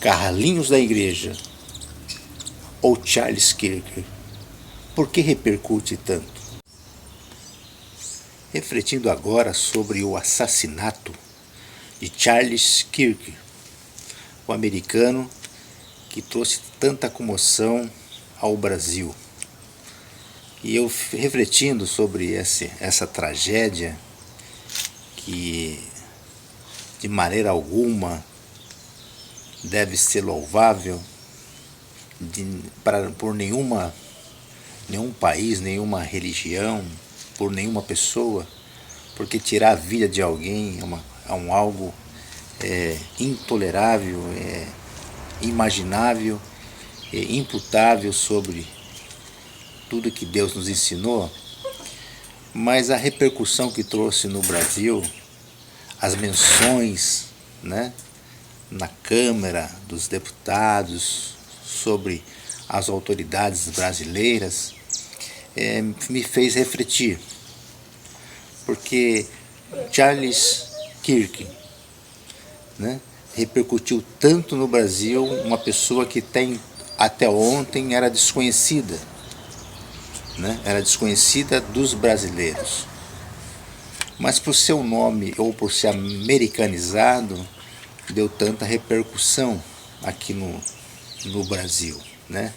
Carlinhos da Igreja ou Charles Kirk? Por que repercute tanto? Refletindo agora sobre o assassinato de Charles Kirk, o americano que trouxe tanta comoção ao Brasil. E eu refletindo sobre essa tragédia que de maneira alguma deve ser louvável por nenhum país, nenhuma religião, por nenhuma pessoa, porque tirar a vida de alguém é algo intolerável, imaginável, imputável sobre tudo que Deus nos ensinou. Mas a repercussão que trouxe no Brasil, as menções, né, na Câmara dos Deputados sobre as autoridades brasileiras, me fez refletir, porque Charles Kirk, né, repercutiu tanto no Brasil, uma pessoa que até ontem era desconhecida, né, era desconhecida dos brasileiros. Mas por seu nome ou por ser americanizado, deu tanta repercussão aqui no Brasil, né?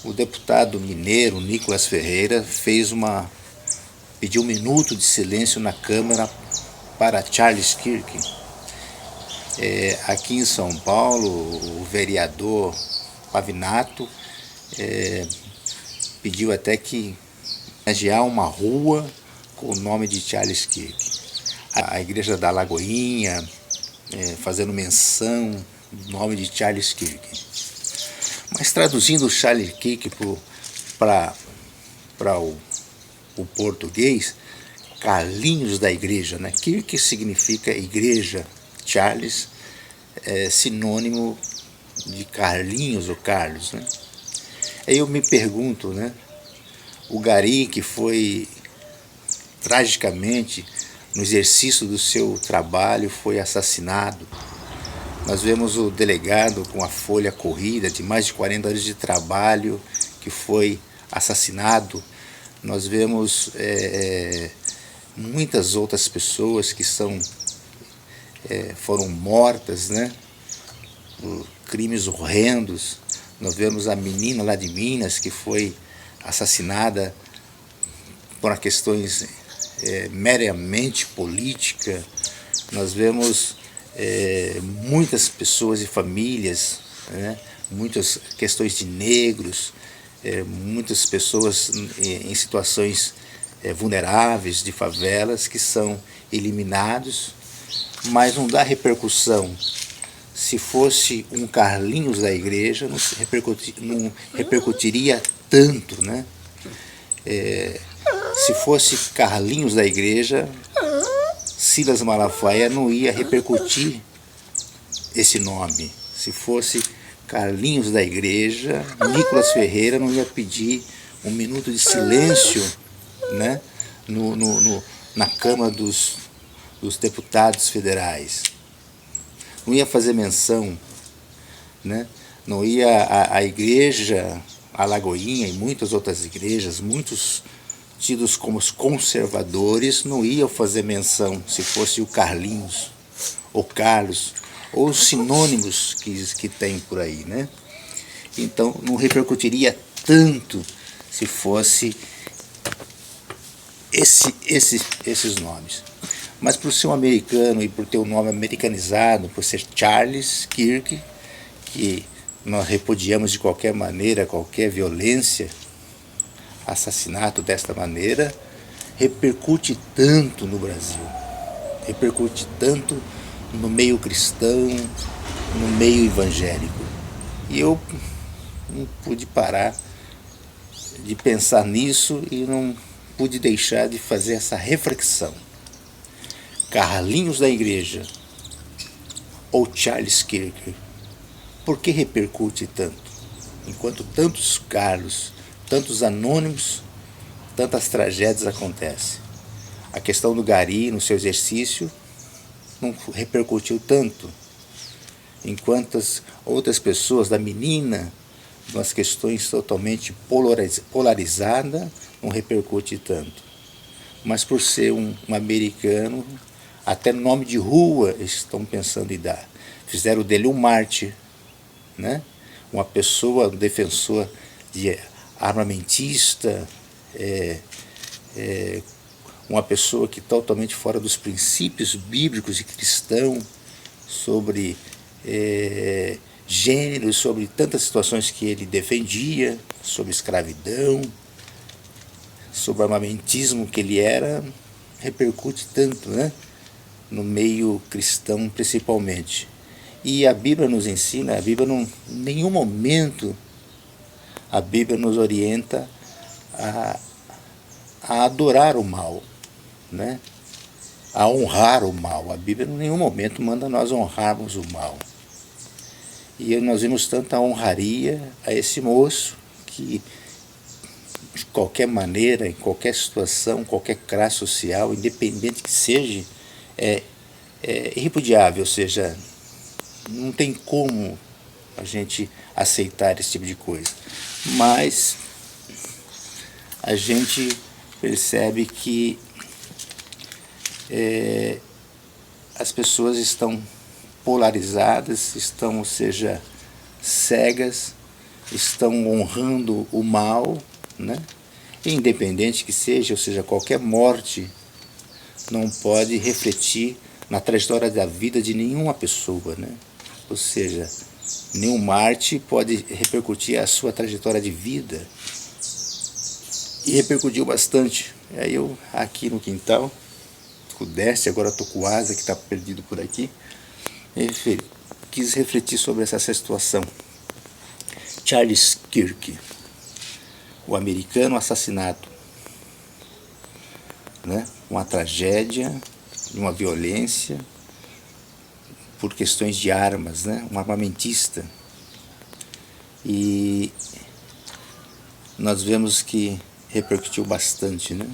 O deputado mineiro Nicolas Ferreira pediu 1 minuto de silêncio na Câmara para Charles Kirk. Aqui em São Paulo, o vereador Pavinato pediu até que homenagear uma rua com o nome de Charles Kirk. A igreja da Lagoinha, fazendo menção do nome de Charles Kirk. Mas traduzindo o Charles Kirk para o português, Carlinhos da Igreja, né? Kirk significa igreja, Charles é sinônimo de Carlinhos ou Carlos, né? Aí eu me pergunto, né? O gari que foi tragicamente no exercício do seu trabalho foi assassinado. Nós vemos o delegado com a folha corrida de mais de 40 anos de trabalho que foi assassinado. Nós vemos muitas outras pessoas que foram mortas, né, por crimes horrendos. Nós vemos a menina lá de Minas que foi assassinada por questões meramente política. Nós vemos muitas pessoas e famílias, né, muitas questões de negros, muitas pessoas em situações vulneráveis de favelas que são eliminados, mas não dá repercussão. Se fosse um Carlinhos da Igreja, não repercutiria tanto, né? Se fosse Carlinhos da Igreja, Silas Malafaia não ia repercutir esse nome. Se fosse Carlinhos da Igreja, Nicolas Ferreira não ia pedir 1 minuto de silêncio, né, na Câmara dos Deputados Federais. Não ia fazer menção, né? Não ia a igreja, a Lagoinha e muitas outras igrejas, muitos tidos como conservadores, não iam fazer menção se fosse o Carlinhos, ou Carlos, ou os sinônimos que tem por aí, né? Então não repercutiria tanto se fosse esses nomes. Mas por ser um americano e por ter o nome americanizado, por ser Charles Kirk, que nós repudiamos de qualquer maneira, qualquer violência, assassinato desta maneira, repercute tanto no Brasil, repercute tanto no meio cristão, no meio evangélico. E eu não pude parar de pensar nisso e não pude deixar de fazer essa reflexão. Carlinhos da Igreja ou Charles Kirk? Por que repercute tanto? Enquanto tantos Carlos, tantos anônimos, tantas tragédias acontecem. A questão do gari no seu exercício não repercutiu tanto. enquanto as outras pessoas, da menina, umas questões totalmente polarizadas, não repercute tanto. Mas por ser um americano, até nome de rua estão pensando em dar. Fizeram dele um mártir, né? Uma pessoa, um defensor de armamentista, uma pessoa que totalmente fora dos princípios bíblicos e cristãos sobre gênero, sobre tantas situações que ele defendia, sobre escravidão, sobre o armamentismo que ele era, repercute tanto, né? No meio cristão principalmente. E a Bíblia nos ensina, a Bíblia em nenhum momento a Bíblia nos orienta a adorar o mal, né? A honrar o mal. A Bíblia em nenhum momento manda nós honrarmos o mal. E nós vimos tanta honraria a esse moço que, de qualquer maneira, em qualquer situação, qualquer classe social, independente que seja, é irrepudiável, ou seja, não tem como a gente aceitar esse tipo de coisa. Mas a gente percebe que as pessoas estão polarizadas, estão, ou seja, cegas, estão honrando o mal, né? Independente que seja, ou seja, qualquer morte não pode refletir na trajetória da vida de nenhuma pessoa, né? Ou seja, nenhum mártir pode repercutir a sua trajetória de vida. E repercutiu bastante. Aí eu, aqui no quintal, com o Deste, agora estou com o Asa, que está perdido por aqui, quis refletir sobre essa situação. Charles Kirk, o americano assassinado, né? Uma tragédia, uma violência, por questões de armas, né? Um armamentista. E nós vemos que repercutiu bastante, né?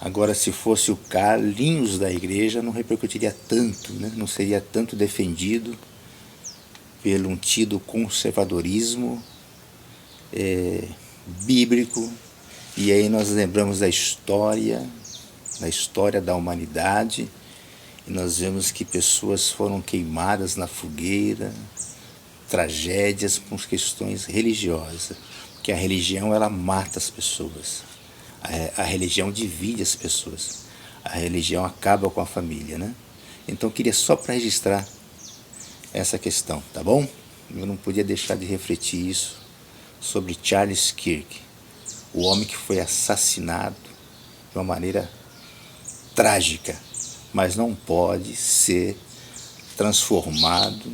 Agora, se fosse o Carlinhos da igreja, não repercutiria tanto, né? Não seria tanto defendido pelo um tido conservadorismo bíblico. E aí nós lembramos da história da humanidade, e nós vemos que pessoas foram queimadas na fogueira, tragédias por questões religiosas, porque a religião ela mata as pessoas, a religião divide as pessoas, a religião acaba com a família, né? Então eu queria só para registrar essa questão, tá bom? Eu não podia deixar de refletir isso sobre Charles Kirk, o homem que foi assassinado de uma maneira trágica, mas não pode ser transformado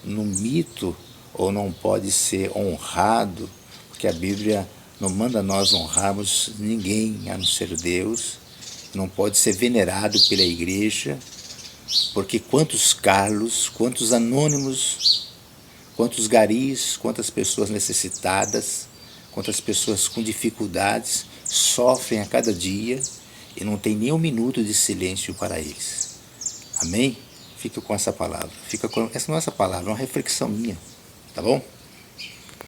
num mito ou não pode ser honrado, porque a Bíblia não manda nós honrarmos ninguém a não ser Deus, não pode ser venerado pela igreja, porque quantos Carlos, quantos anônimos, quantos garis, quantas pessoas necessitadas, quantas pessoas com dificuldades sofrem a cada dia e não tem nem um minuto de silêncio para eles. Amém? Fica com essa palavra. Fica com essa nossa palavra, uma reflexão minha. Tá bom?